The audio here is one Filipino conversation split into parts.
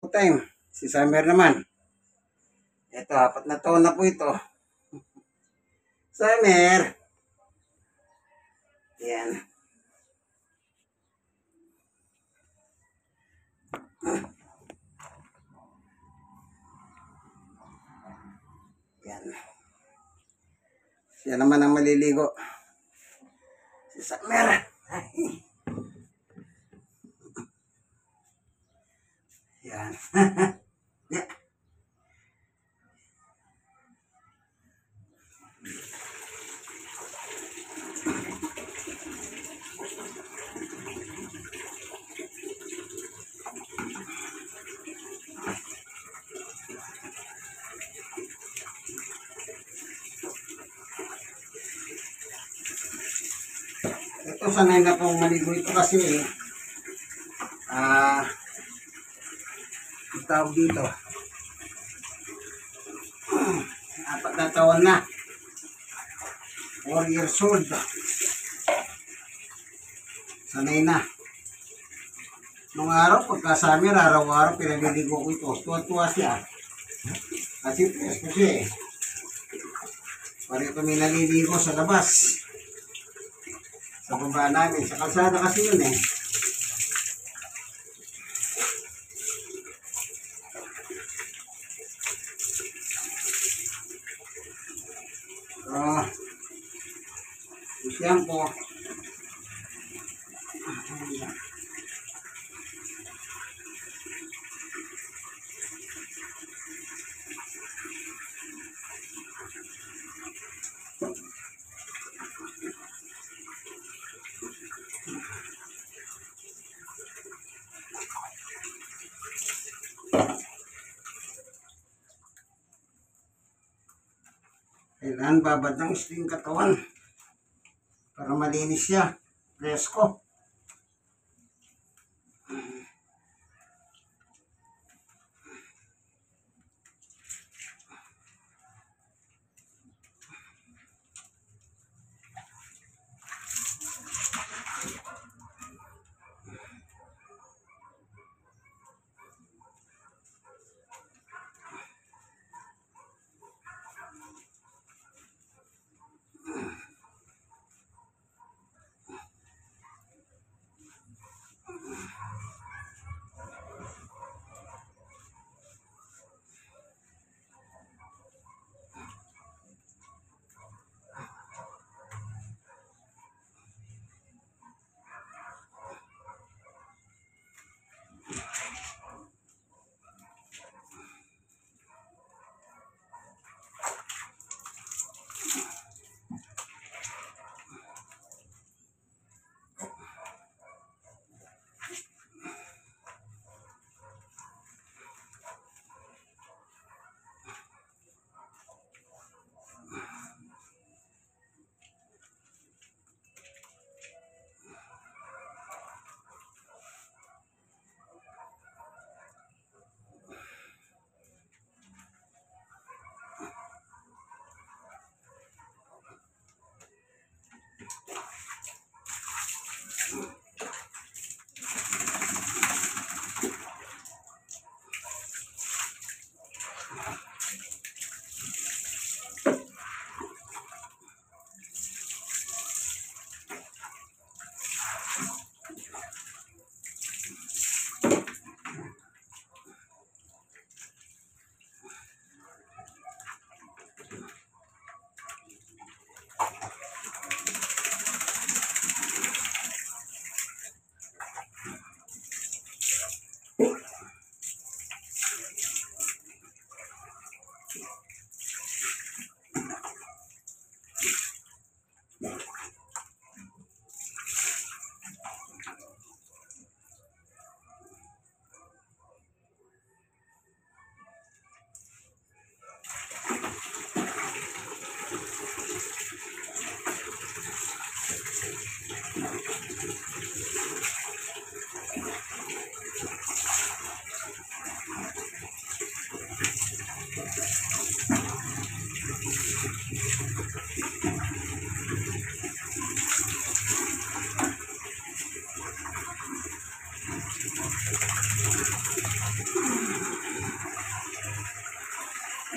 time. Si Summer naman. Ito, 4 na taon na po ito. Summer. Yan. Yan. Siya naman ang maliligo. Si Summer. Yan. Ito sanay na pong maligo ito kasi tawag dito 4 na taon na, 4 years old, sanay na. Nung araw pagka summer, araw-araw pinaliligo ko ito, tuwa-tuwa siya kasi presko siya pare kami naliligo sa labas sa baba namin, sa kalsada kasi yun Yan po. Kailangan babad ng isling katawan para malinis siya, presko.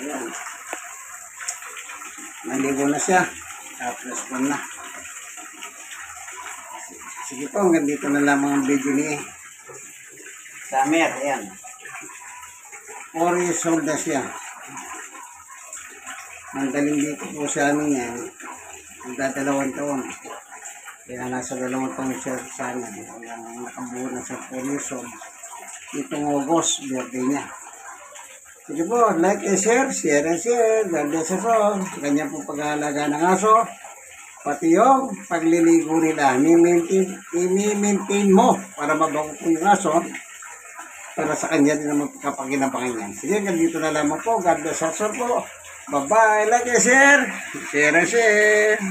Ayan. Naligo na siya. Tapos ko na. Sige po, hanggang dito na lamang ang video ni Summer. Ayan. 4 years old na siya. Manggaling dito po sa amin yan. Magdadalawang taon. Kaya nasa 2 taon siya sa amin. Ang nakabuo na sa 4 years old. Itong August, birthday niya. Sige po, like and share, share and share. God bless us all. Ganyan po pag-aalaga ng aso. Pati yung pagliligo nila. I-maintain mo para mabago po yung aso. Para sa kanya din naman kapaginabangan yan. Sige, dito na lamang po. God bless us all po. Bye-bye. Like and share. Share and share.